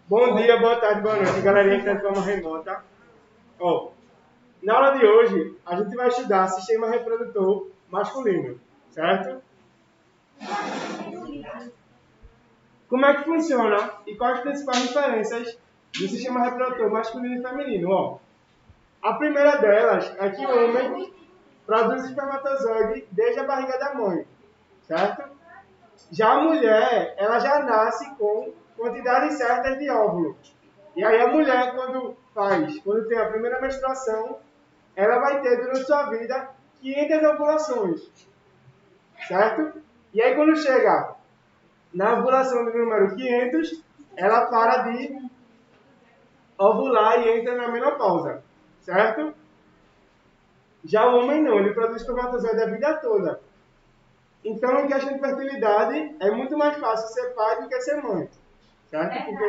Bom dia, boa tarde, boa noite, galerinha que está de forma remota. Na aula de hoje, a gente vai estudar sistema reprodutor masculino, certo? Como é que funciona e quais as principais diferenças do sistema reprodutor masculino e feminino? A primeira delas é que o homem produz espermatozoide desde a barriga da mãe, certo? Já a mulher, ela já nasce com quantidades certas de óvulo. E aí a mulher, quando tem a primeira menstruação, ela vai ter durante sua vida 500 ovulações, certo? E aí quando chega na ovulação do número 500, ela para de ovular e entra na menopausa, certo? Já o homem não, ele produz espermatozoide a vida toda. Então, em questão de fertilidade, é muito mais fácil ser pai do que ser mãe, certo? Porque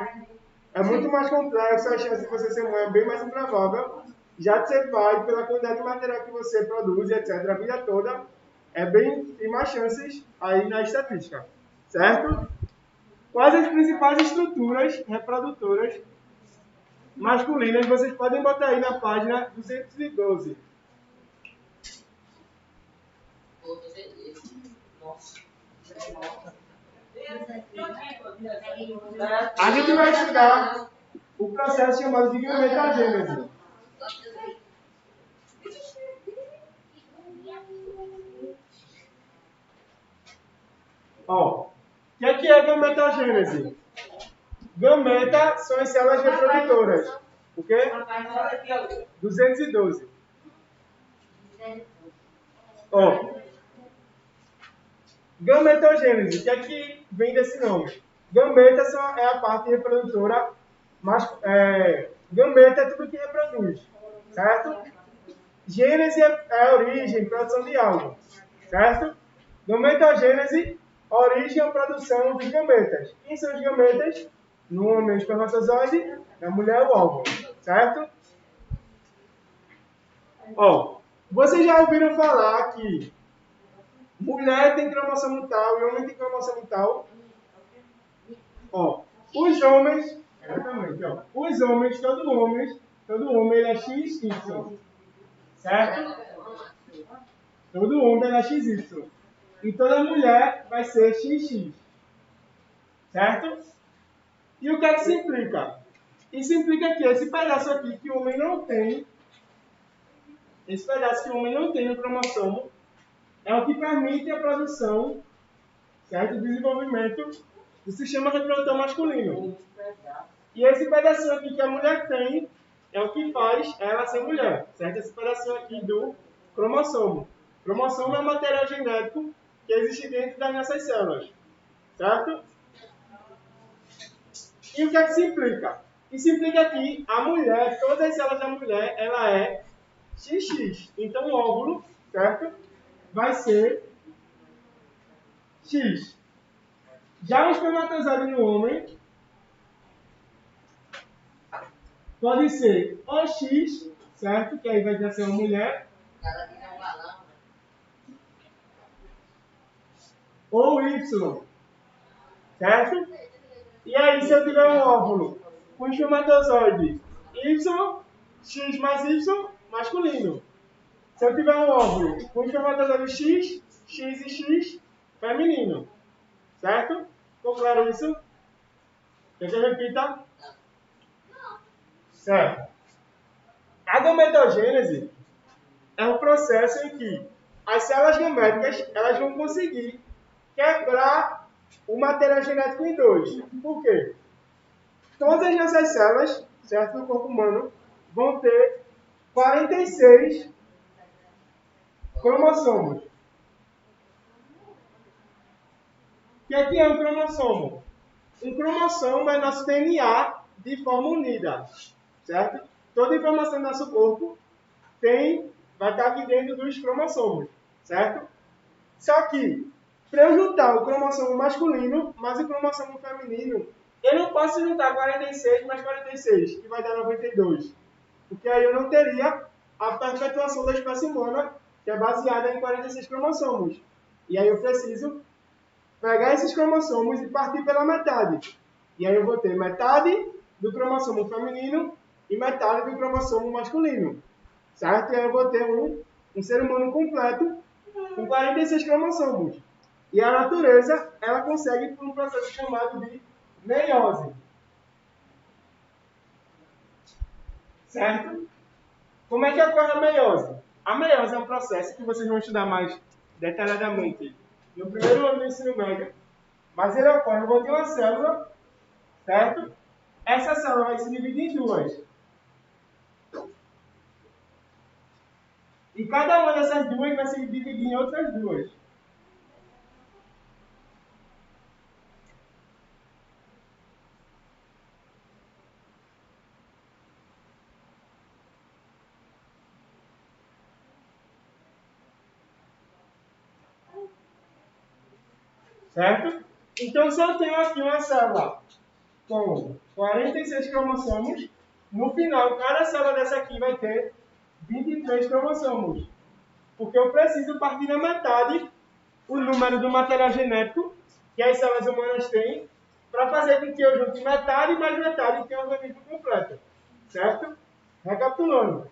é muito mais complexo, a chance de você ser mãe é bem mais improvável. Já de ser pai, pela quantidade de material que você produz, etc., a vida toda, tem mais chances aí na estatística, certo? Quais as principais estruturas reprodutoras masculinas vocês podem botar aí na página 212. A gente vai estudar o processo chamado de gametagênese. O que é gametagênese? Gameta são as células reprodutoras. O quê? 212. Gametogênese. O que é que vem desse nome? Gameta é a parte reprodutora, mas gameta é tudo que reproduz, certo? Gênese é a origem, produção de algo, certo? Gametogênese, origem ou produção dos gametas. Quem são os gametas? No homem, o espermatozoide, na mulher, o óvulo, certo? Vocês já ouviram falar que mulher tem cromossomo tal e homem tem cromossomo tal? Os homens, os homens, todo homem ele é XY, certo? Todo homem ele é XY. E toda mulher vai ser XX, certo? E o que é que isso implica? Isso implica que esse pedaço aqui que o homem não tem, no cromossomo, é o que permite a produção, certo? O desenvolvimento do sistema reprodutor masculino. E esse pedacinho aqui que a mulher tem é o que faz ela ser mulher, certo? Esse pedacinho aqui do cromossomo. Cromossomo é o material genético que existe dentro das nossas células, certo? E o que é que isso implica? Isso implica que a mulher, todas as células da mulher, ela é XX. Então o óvulo, certo? Vai ser X. Já o espermatozoide no homem pode ser ou X, certo? Que aí vai nascer uma mulher. Ou Y, certo? E aí, se eu tiver um óvulo com espermatozoide Y, X mais Y, masculino. Se eu tiver um óvulo com espermatozoide X, X e X, feminino. Certo? Ficou claro isso? Quer que eu repita? Certo. A gametogênese é um processo em que as células gaméticas elas vão conseguir quebrar o material genético em dois. Por quê? Todas as nossas células, certo, do corpo humano, vão ter 46 cromossomos. O que é um cromossomo? Um cromossomo é nosso DNA de forma unida, certo? Toda informação do nosso corpo vai estar aqui dentro dos cromossomos, certo? Só que, para eu juntar o cromossomo masculino mais o cromossomo feminino, eu não posso juntar 46 mais 46, que vai dar 92. Porque aí eu não teria a perpetuação da espécie humana, que é baseada em 46 cromossomos. E aí eu preciso pegar esses cromossomos e partir pela metade. E aí eu vou ter metade do cromossomo feminino e metade do cromossomo masculino. Certo? E aí eu vou ter um ser humano completo com 46 cromossomos. E a natureza, ela consegue por um processo chamado de meiose. Certo? Como é que ocorre a meiose? A meiose é um processo que vocês vão estudar mais detalhadamente no primeiro ano do ensino médio, mas ele ocorre, eu vou ter uma célula, certo? Essa célula vai se dividir em duas. E cada uma dessas duas vai se dividir em outras duas. Certo? Então, se eu tenho aqui uma célula com 46 cromossomos, no final, cada célula dessa aqui vai ter 23 cromossomos. Porque eu preciso partir da metade o número do material genético que as células humanas têm para fazer com que eu junte metade mais metade tenha um organismo completo. Certo? Recapitulando.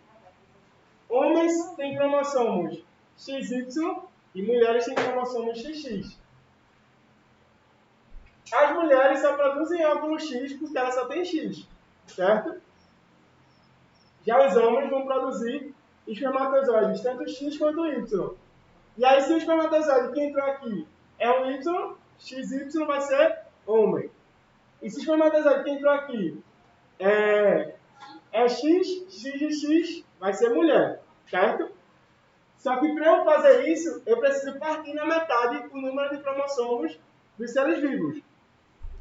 Homens têm cromossomos XY e mulheres têm cromossomos XX. As mulheres só produzem óvulo X porque elas só têm X, certo? Já os homens vão produzir espermatozoides, tanto X quanto Y. E aí, se o espermatozoide que entrou aqui é um Y, XY vai ser homem. E se o espermatozoide que entrou aqui é X, XX, vai ser mulher, certo? Só que para eu fazer isso, eu preciso partir na metade o número de cromossomos dos seres vivos.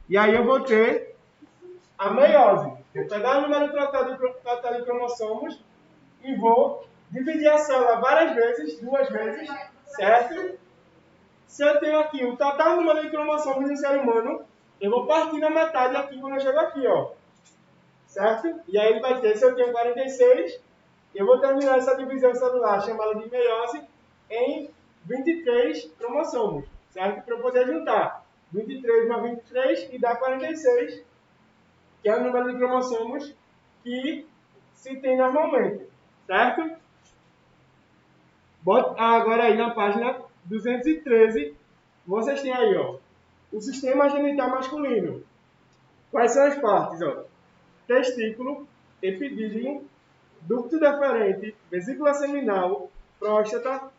E aí eu vou ter a meiose. Eu vou pegar o número total de cromossomos e vou dividir a célula várias vezes, 2 vezes, certo? Se eu tenho aqui o total número de cromossomos do ser humano, eu vou partir na metade aqui quando eu chego aqui, ó. Certo? E aí ele vai ter, se eu tenho 46, eu vou terminar essa divisão celular chamada de meiose em 23 cromossomos, certo? Para eu poder juntar 23 mais 23 e dá 46, que é o número de cromossomos que se tem normalmente, certo? Bota agora aí na página 213, vocês têm aí, ó, o sistema genital masculino. Quais são as partes, ó? Testículo, epidídimo, ducto deferente, vesícula seminal, próstata,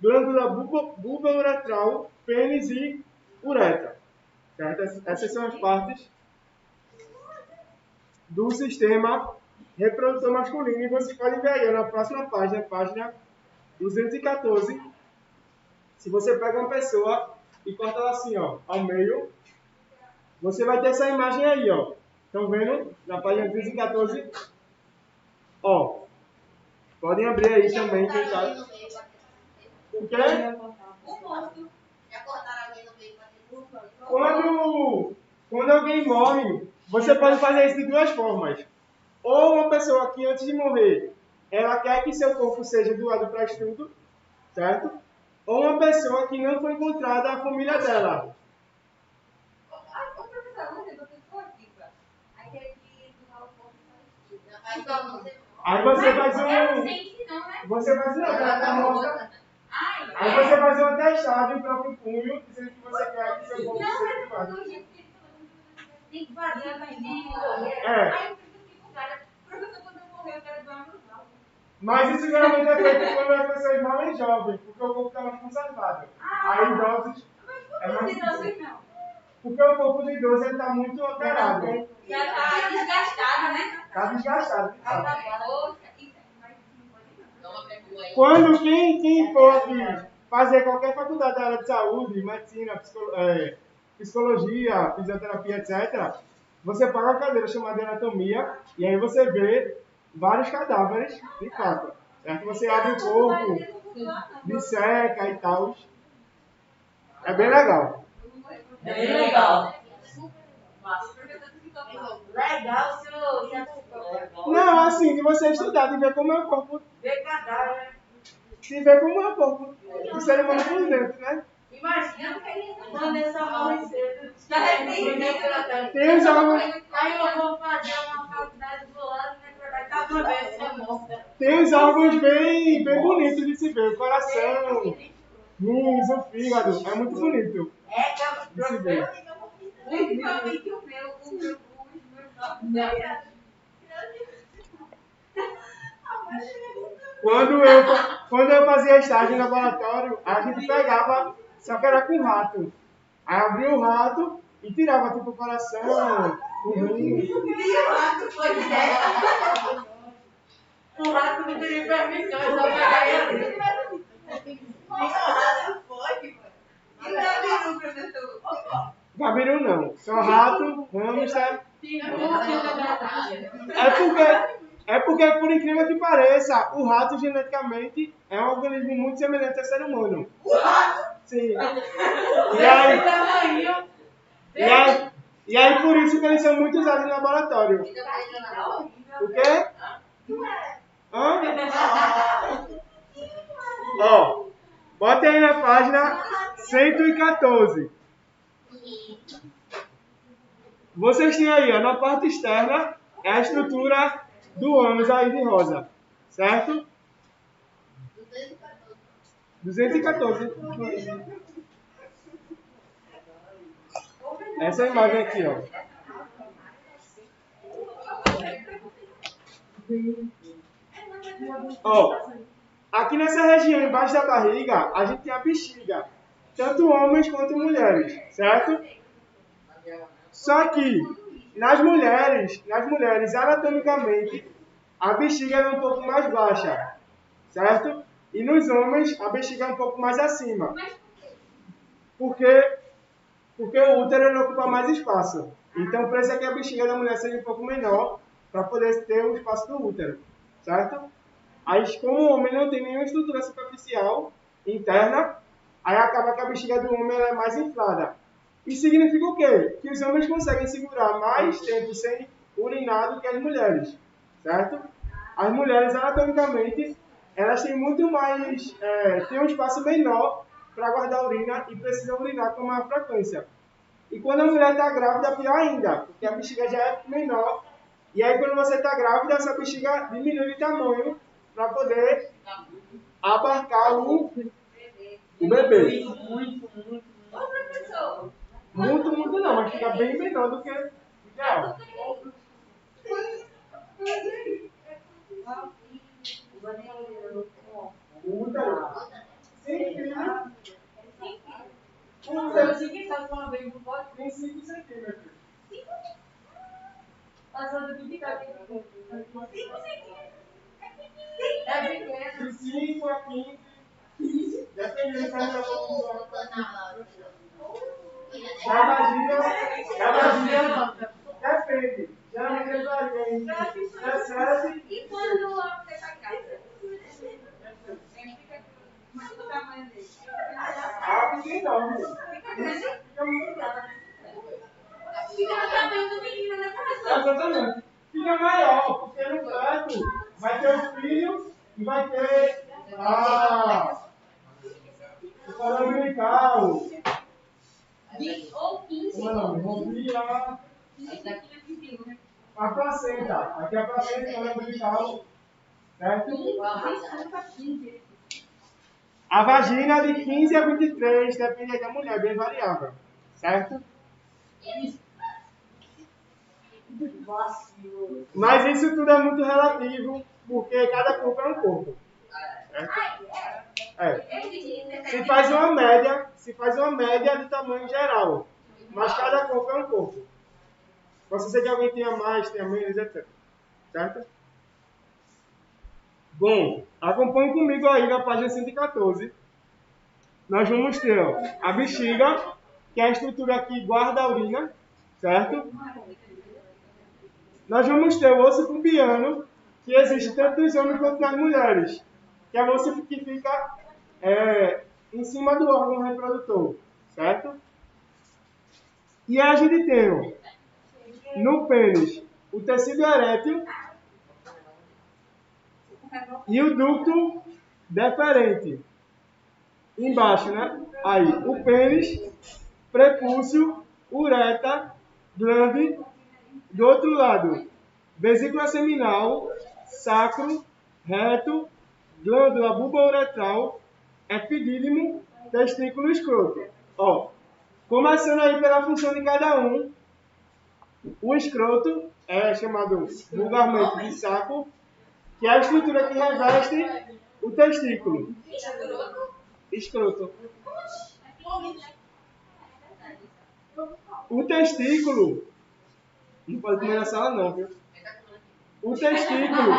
glândula bulbouretral, pênis e uretra. Certo? Essas são as partes do sistema reprodutor masculino. E vocês podem ver aí na próxima página, página 214. Se você pega uma pessoa e corta ela assim, ó, ao meio, você vai ter essa imagem aí, ó. Estão vendo? Na página 214. Ó, podem abrir aí também, quem sabe. O quê? Quando alguém morre, você pode fazer isso de duas formas. Ou uma pessoa que antes de morrer, ela quer que seu corpo seja doado para estudo, certo? Ou uma pessoa que não foi encontrada a família dela. Aí você faz um atestado em próprio punho, dizendo que você quer que seu corpo seja doado. Tem que fazer a mas isso geralmente é feito quando as pessoas morrem jovens, porque o corpo está mais conservado. Aí idosos é mais difícil. Porque o corpo do idoso está muito alterado. Já está desgastado, né? Está desgastado. Quando quem for aqui fazer qualquer faculdade da área de saúde, medicina, psicologia, fisioterapia, etc., você paga uma cadeira chamada de anatomia e aí você vê vários cadáveres de fato. Certo? Você abre o corpo, disseca e tal. É bem legal. É bem legal. Legal, senhor. Não, assim, de você estudar, de ver como é o corpo. Ver cadáver. De ver como é o corpo do ser humano por dentro, né? Imagina quando essa morre cedo. Tem os órgãos. Aí eu vou fazer uma faculdade do lado, né? Pra dar a cabeça morta. Tem uns órgãos bem bonitos de se ver. O coração, rins, o fígado. É muito bonito de se ver. Principalmente o meu, os meus órgãos. Quando eu fazia estágio em laboratório, a gente pegava, só que era com rato. Aí abria o rato e tirava tipo o coração, o rim. E o rato foi certo. O rato não teria permissão, só vai ganhar. E o Gabiru, professor? Gabiru não, só rato, hamster. É porque, por incrível que pareça, o rato geneticamente é um organismo muito semelhante ao ser humano. O rato? Sim. E aí por isso que eles são muito usados em laboratório. O quê? Hã? Ó, bota aí na página 114. Vocês têm aí, ó, na parte externa, é a estrutura do ânus aí de rosa, certo? 214. Essa é a imagem aqui, ó. Ó, aqui nessa região embaixo da barriga, a gente tem a bexiga, tanto homens quanto mulheres, certo? Só que nas mulheres, anatomicamente, a bexiga é um pouco mais baixa, certo? E nos homens, a bexiga é um pouco mais acima. Porque o útero ele ocupa mais espaço. Então, precisa que a bexiga da mulher seja um pouco menor para poder ter o espaço do útero, certo? Aí, como o homem não tem nenhuma estrutura superficial interna, aí acaba que a bexiga do homem ela é mais inflada. Isso significa o quê? Que os homens conseguem segurar mais tempo sem urinar do que as mulheres, certo? As mulheres, anatomicamente, elas têm muito mais, têm um espaço menor para guardar urina e precisam urinar com maior frequência. E quando a mulher está grávida, pior ainda, porque a bexiga já é menor. E aí, quando você está grávida, essa bexiga diminui de tamanho para poder abarcar o bebê. Ô, professor. Muito não, mas fica bem menor do que o ideal. O útero. Sim, o útero tem 5 centímetros. De 5 a 15, dependendo da reprodução. Da vagina, depende. Geralmente ele varia entre 17 e E quando você está grávida? O tamanho dele. Ah, fica enorme. Fica grande? Fica muito grande. Fica no tamanho do menino, né, professor? Exatamente. Fica maior, porque no feto vai ter o filho e vai ter o cordão umbilical. Ou 15. A placenta. Aqui é a placenta, o cordão umbilical. Certo? A vagina de 15 a 23, depende da mulher, bem variável. Certo? Mas isso tudo é muito relativo, porque cada corpo é um corpo. Se faz uma média do tamanho geral. Mas cada corpo é um corpo. Posso ser que alguém tenha mais, tenha menos, etc. Certo? Bom, acompanhe comigo aí na página 114. Nós vamos ter a bexiga, que é a estrutura que guarda a urina, certo? Nós vamos ter o osso pubiano, que existe tanto nos homens quanto nas mulheres, que é o osso que fica em cima do órgão reprodutor, certo? E a gente tem no pênis o tecido erétil e o ducto deferente. Embaixo, né? Aí, o pênis, prepúcio, ureta, glande Do outro lado, vesícula seminal, sacro, reto, glândula bulbouretral, epidídimo, testículo e escroto. Ó, começando aí pela função de cada um, o escroto é chamado vulgarmente de saco, que é a estrutura que reveste o testículo. Escroto. O testículo, não pode comer na sala não, viu? O testículo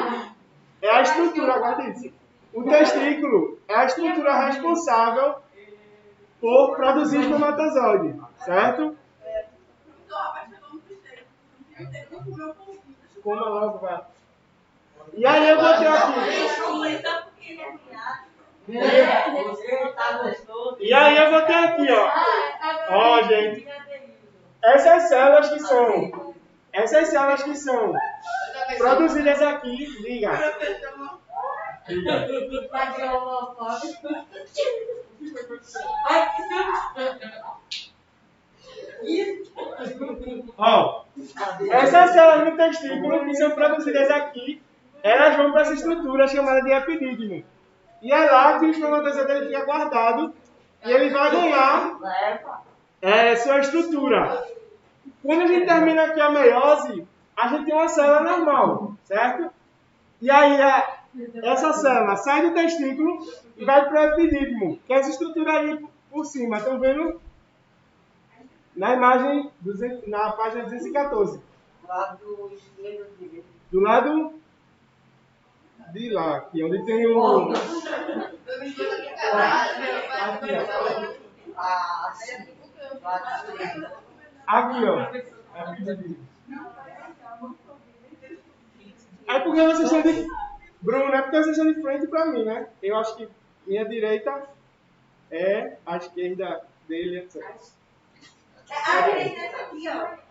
é a estrutura, guarda isso. O testículo é a estrutura responsável por produzir espermatozoide, certo? Coma logo, vai. E aí eu botei aqui. E aí eu botei aqui, ó. Ó, gente. Essas células que são produzidas aqui, liga. Ó, essas células do testículo que são produzidas aqui, elas vão para essa estrutura chamada de epidídimo. E é lá que o espermatozoide fica guardado e ele vai ganhar sua estrutura. Quando a gente termina aqui a meiose, a gente tem uma célula normal, certo? E aí essa célula sai do testículo e vai para o epidídimo, que é essa estrutura aí por cima. Estão vendo? Na imagem, na página 214. Do lado de lá, aqui, onde tem o... Aqui, ó. É porque vocês estão de... Bruno, é porque vocês estão de frente para mim, né? Eu acho que minha direita é a esquerda dele, etc. A direita é aqui, ó.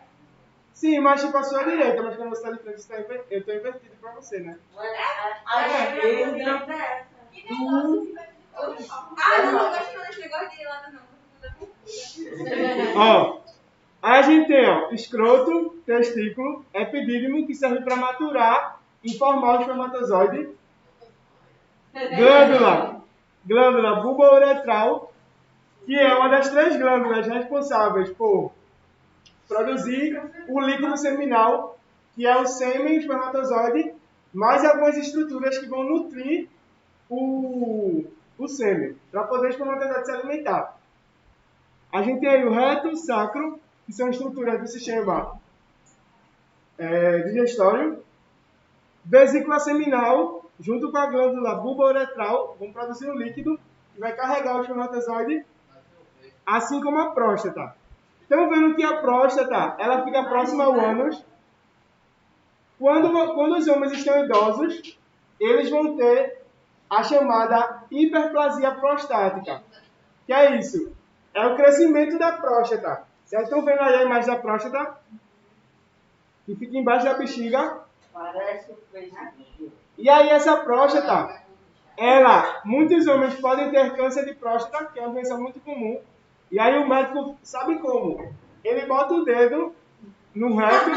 Sim, mas tipo a sua direita, mas quando você está de frente, eu estou invertido para você, né? A esquerda é essa. Ah, não, não gosto desse negócio de lado, não. Ó, aí a gente tem, ó, escroto, testículo, epidídimo, que serve para maturar e formar o espermatozoide. Glândula bulbouretral, que é uma das 3 glândulas responsáveis por produzir o líquido seminal, que é o sêmen e o espermatozoide, mais algumas estruturas que vão nutrir o sêmen, para poder o espermatozoide se alimentar. A gente tem aí o reto e o sacro, que são estruturas do sistema digestório. Vesícula seminal, junto com a glândula bulbouretral, vão produzir um líquido que vai carregar o espermatozoide, assim como a próstata. Estão vendo que a próstata ela fica próxima ao ânus. Quando os homens estão idosos, eles vão ter a chamada hiperplasia prostática. Que é isso? É o crescimento da próstata. Vocês estão vendo aí a imagem da próstata? Que fica embaixo da bexiga. Parece o peixe. E aí essa próstata, muitos homens podem ter câncer de próstata, que é uma doença muito comum. E aí o médico sabe como? Ele bota o dedo no reto.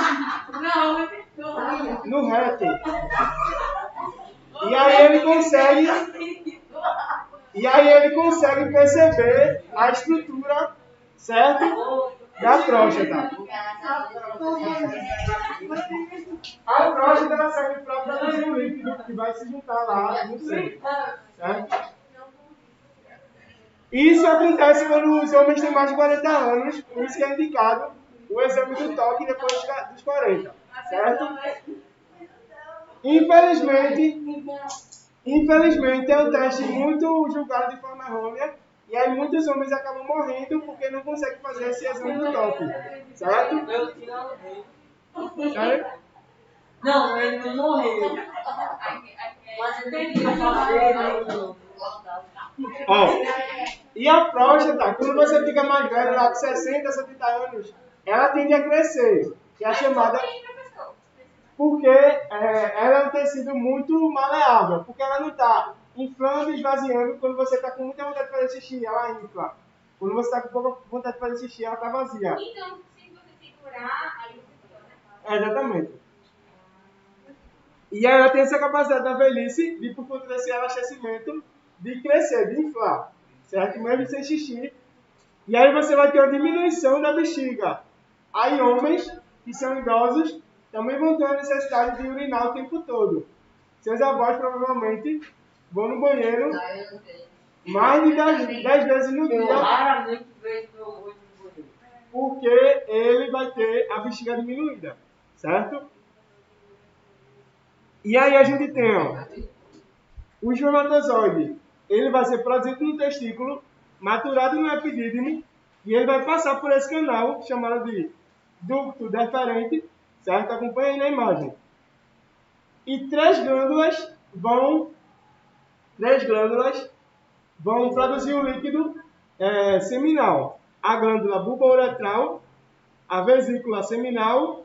No reto. E aí ele consegue perceber a estrutura, certo? Da próstata. A próstata ela serve para produzir um líquido que vai se juntar lá no sangue. Certo? Isso acontece quando os homens têm mais de 40 anos, por isso que é indicado o exame do toque depois dos 40. Certo? Infelizmente é um teste muito julgado de forma errônea. E aí muitos homens acabam morrendo porque não conseguem fazer esse exame do toque. Certo? Certo? Não, ele não morreu. Mas ele tem que fazer. Ó, e a próstata, quando você fica mais velho, lá com 60, 70 anos, ela tende a crescer, que é a chamada... Porque ela é um tecido muito maleável, porque ela não está inflando e esvaziando. Quando você está com muita vontade de fazer xixi, ela infla. Quando você está com pouca vontade de fazer xixi, ela está vazia. Então, se você segurar, aí você Exatamente. E aí ela tem essa capacidade da velhice de, por conta desse abastecimento, de crescer, de inflar, certo? Mesmo sem xixi. E aí você vai ter uma diminuição da bexiga. Aí homens que são idosos também vão ter a necessidade de urinar o tempo todo. Seus avós provavelmente vão no banheiro mais de 10 vezes no Eu dia, raramente vejo meu olho no banheiro. porque ele vai ter a bexiga diminuída, certo? E aí a gente tem, ó, o espermatozoide, ele vai ser produzido no testículo, maturado no epidídimo, e ele vai passar por esse canal, chamado de ducto deferente, certo? Acompanha aí na imagem. E três glândulas vão produzir o líquido seminal. A glândula bulbouretral, a vesícula seminal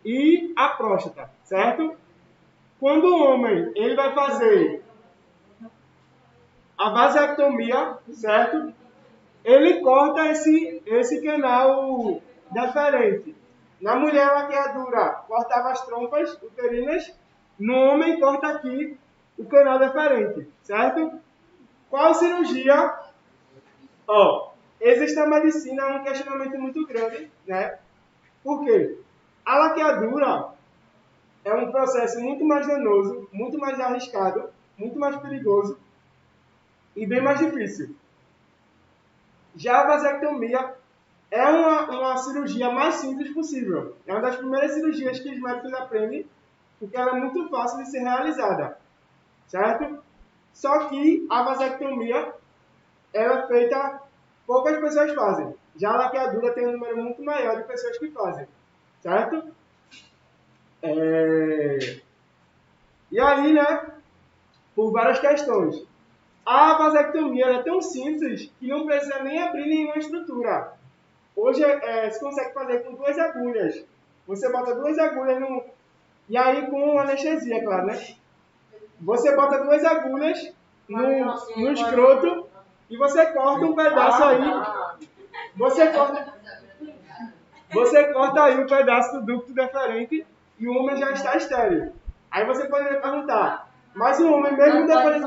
e a próstata, certo? Quando o homem ele vai fazer a vasectomia, certo? Ele corta esse canal deferente. Na mulher, a laqueadura cortava as trompas uterinas. No homem, corta aqui o canal deferente, certo? Qual cirurgia? Ó, existe na medicina um questionamento muito grande, né? Por quê? A laqueadura é um processo muito mais danoso, muito mais arriscado, muito mais perigoso e bem mais difícil. Já a vasectomia é uma cirurgia mais simples possível. É uma das primeiras cirurgias que os médicos aprendem, porque ela é muito fácil de ser realizada, certo? Só que a vasectomia ela é feita, poucas pessoas fazem. Já a laqueadura tem um número muito maior de pessoas que fazem, certo? E aí, né, por várias questões. A vasectomia é tão simples que não precisa nem abrir nenhuma estrutura. Hoje se consegue fazer com 2 agulhas. Você bota 2 agulhas no... E aí com anestesia, claro, né? Você bota 2 agulhas no escroto e você corta um pedaço aí. Você corta aí um pedaço do ducto deferente e o homem já está estéril. Aí você poderia perguntar, mas o homem mesmo depois...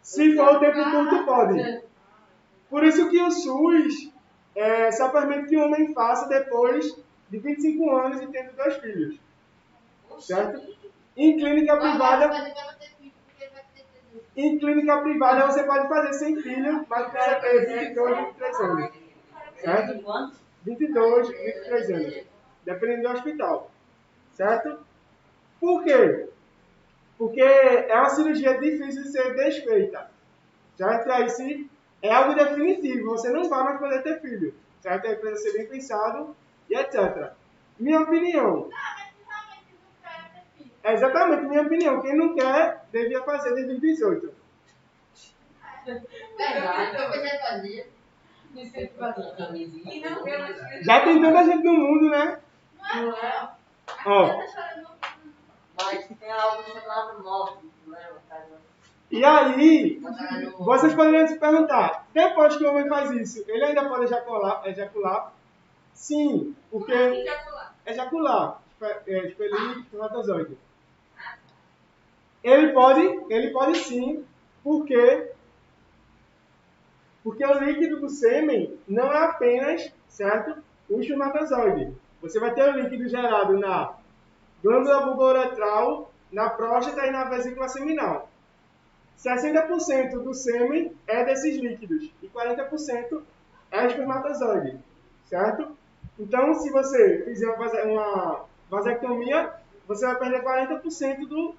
Se for o tempo curto, pode. Por isso que o SUS só permite que o homem faça depois de 25 anos e tendo 2 filhos. Certo? Em clínica privada você pode fazer sem filho, mas precisa ter 22, 23 anos. Certo? 22, 23 anos. Dependendo do hospital. Certo? Por quê? Porque é uma cirurgia difícil de ser desfeita. Certo? E aí se é algo definitivo, você não vai mais poder ter filho. Certo? Aí precisa ser bem pensado e etc. Minha opinião. É exatamente minha opinião. Quem não quer, devia fazer desde os 18. Já tem tanta gente no mundo, né? Ó. Mas tem algo chamado morte, lembra? E aí, vocês poderiam se perguntar, depois que o homem faz isso, ele ainda pode ejacular? Sim, porque... Ejacular. Expelir espermatozoide. Ele pode sim, porque o líquido do sêmen não é apenas, certo, o espermatozoide. Você vai ter o líquido gerado na glândula bulbouretral, na próstata e na vesícula seminal. 60% do sêmen é desses líquidos e 40% é espermatozoide, certo? Então, se você fizer uma vasectomia, você vai perder 40% do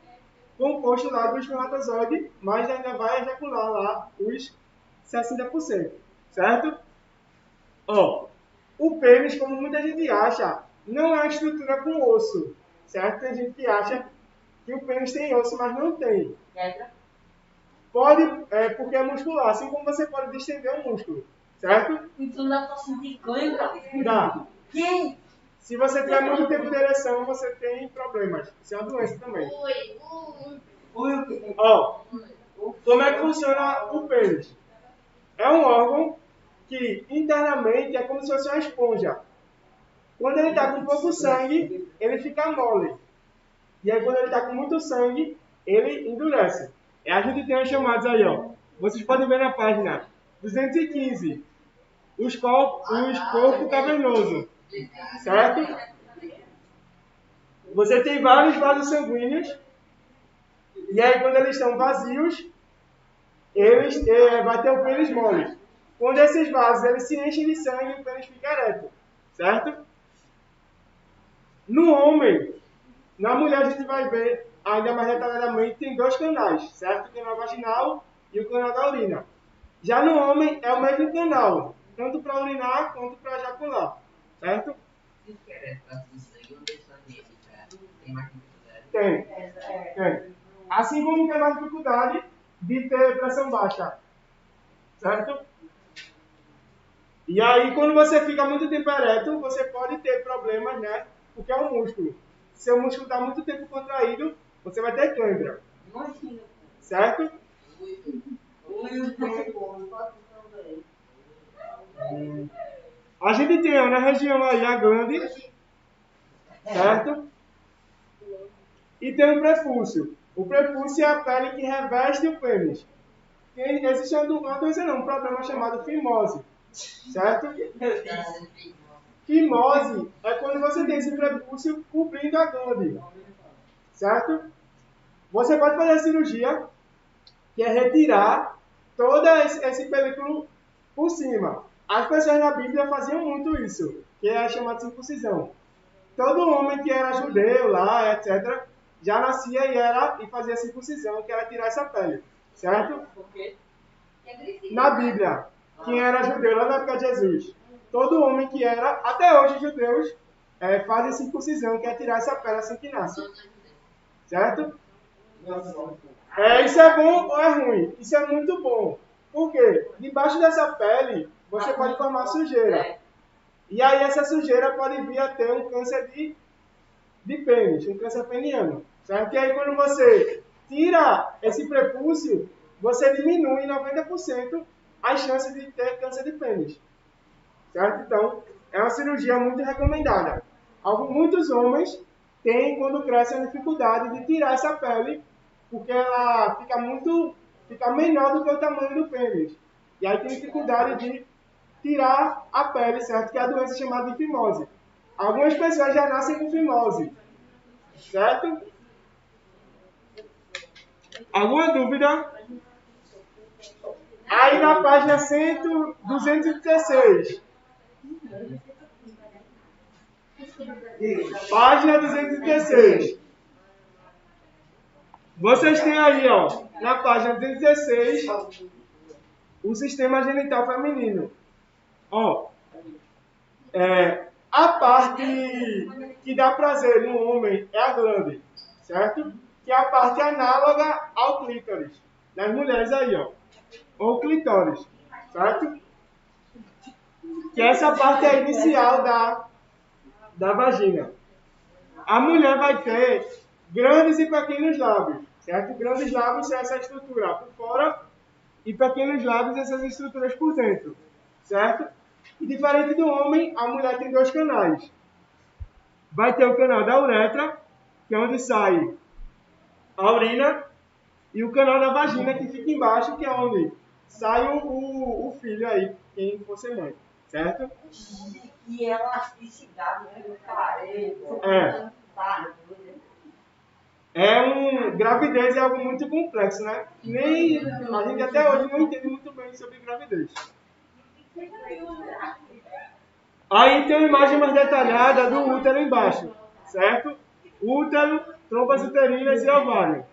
composto lá do espermatozoide, mas ainda vai ejacular lá os 60%, certo? Ó, o pênis, como muita gente acha, não é uma estrutura com osso, certo? Tem gente que acha que o pênis tem osso, mas não tem. Pode, porque é muscular, assim como você pode distender um músculo, certo? Então dá pra sentir cãibra? Dá. Quem? Se você tiver muito tempo de ereção, você tem problemas. Isso é uma doença também. Ó, como é que funciona o pênis? É um órgão que internamente é como se fosse uma esponja. Quando ele está com pouco sangue, ele fica mole. E aí quando ele está com muito sangue, ele endurece. E a gente tem os chamados aí, ó. Vocês podem ver na página 215. Os corpos cavernosos. Certo? Você tem vários vasos sanguíneos. E aí quando eles estão vazios, eles vai ter o pênis mole. Quando esses vasos eles se enchem de sangue, o pênis fica ereto. Certo? No homem, na mulher a gente vai ver, ainda mais detalhadamente, tem dois canais, certo? O canal vaginal e o canal da urina. Já no homem é o mesmo canal, tanto para urinar quanto para ejacular, certo? Tem. Assim como tem mais dificuldade de ter pressão baixa, certo? E aí, quando você fica muito tempo ereto, você pode ter problemas, né? Porque é um músculo. Se o músculo está muito tempo contraído, você vai ter cãibra. Certo? A gente tem na região aí a glande, certo? E tem o prepúcio. O prepúcio é a pele que reveste o pênis. Existe uma doença não, um problema chamado fimose, certo? Fimose é quando você tem esse prepúcio cobrindo a glande, certo? Você pode fazer a cirurgia, que é retirar todo esse películo por cima. As pessoas na Bíblia faziam muito isso, que é a chamada circuncisão. Todo homem que era judeu lá, etc., já nascia e fazia circuncisão, que era tirar essa pele, certo? Na Bíblia, quem era judeu lá na época de Jesus, todo homem que era, até hoje judeus, fazem circuncisão, que é tirar essa pele assim que nasce, certo? Isso é bom ou é ruim? Isso é muito bom. Por quê? Debaixo dessa pele, você pode formar sujeira. E aí essa sujeira pode vir a ter um câncer de pênis, um câncer peniano. Certo? E aí quando você tira esse prepúcio, você diminui em 90% as chances de ter câncer de pênis. Certo? Então, é uma cirurgia muito recomendada. Muitos homens têm, quando crescem, a dificuldade de tirar essa pele, porque ela fica menor do que o tamanho do pênis. E aí tem dificuldade de tirar a pele, certo? Que é a doença chamada de fimose. Algumas pessoas já nascem com fimose, certo? Alguma dúvida? Aí na página 216. Página 216. Vocês têm aí, ó, na página 216, o sistema genital feminino. Ó, a parte que dá prazer no homem é a glande, certo? Que é a parte análoga ao clítoris. Nas mulheres aí, ó. Ou clitóris, certo? Que essa parte é a inicial da vagina. A mulher vai ter grandes e pequenos lábios, certo? Grandes lábios é essa estrutura por fora e pequenos lábios essas estruturas por dentro, certo? E diferente do homem, a mulher tem dois canais. Vai ter o canal da uretra, que é onde sai a urina, e o canal da vagina, que fica embaixo, que é onde sai o filho aí, quem for ser mãe, certo? E elasticidade, né? Gravidez é algo muito complexo, né? Nem a gente até hoje não entende muito bem sobre gravidez. Aí tem uma imagem mais detalhada do útero embaixo, certo? Útero, trompas uterinas e ovário.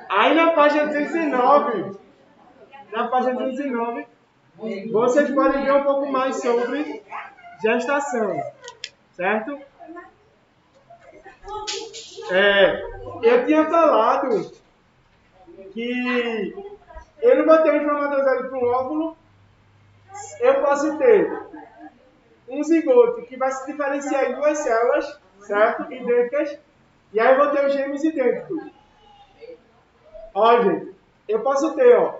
Aí na página 219, vocês podem ver um pouco mais sobre gestação, certo? Eu tinha falado que eu não botei um espermatozoide para um óvulo, eu posso ter um zigoto que vai se diferenciar em duas células, certo? Idênticas, e aí eu vou ter os gêmeos idênticos. Ó, gente, eu posso ter,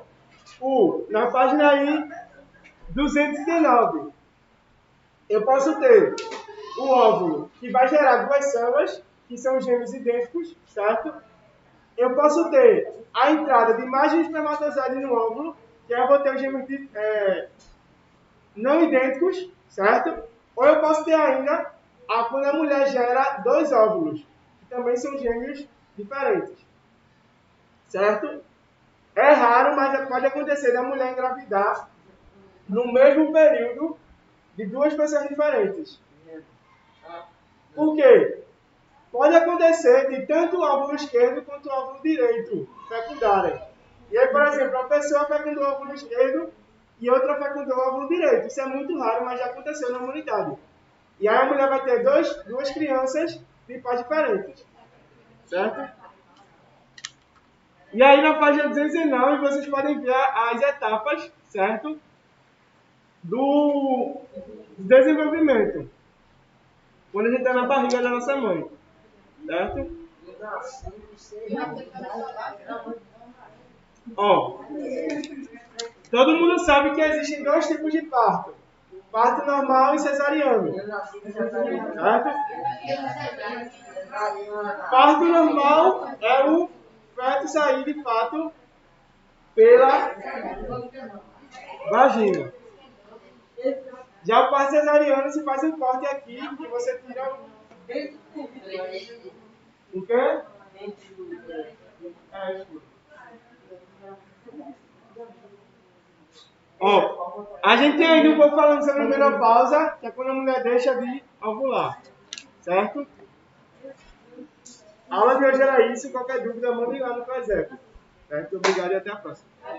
Na página aí, 219, eu posso ter o óvulo que vai gerar duas células, que são gêmeos idênticos, certo? Eu posso ter a entrada de mais de um espermatozoide no óvulo, que eu vou ter os gêmeos não idênticos, certo? Ou eu posso ter ainda quando a mulher gera dois óvulos, que também são gêmeos diferentes, certo? É raro, mas pode acontecer da mulher engravidar no mesmo período de duas pessoas diferentes. Por quê? Pode acontecer de tanto o óvulo esquerdo quanto o óvulo direito fecundarem. E aí, por exemplo, a pessoa fecundou o óvulo esquerdo e outra fecundou o óvulo direito. Isso é muito raro, mas já aconteceu na humanidade. E aí a mulher vai ter duas crianças de pais diferentes. Certo? E aí na página 209 vocês podem ver as etapas, certo? Do desenvolvimento. Quando a gente está na barriga da nossa mãe. Certo? Ó, todo mundo sabe que existem dois tipos de parto. Parto normal e cesariano. Certo? Parto normal é o feto sair de fato pela vagina. Já o parto cesariano se faz um corte aqui e você tira o quê? Ó, a gente tem ainda um pouco falando sobre menopausa, que é quando a mulher deixa de ovular. Certo? A aula de hoje era isso. Qualquer dúvida, mande lá no Presépio. Certo? Obrigado e até a próxima.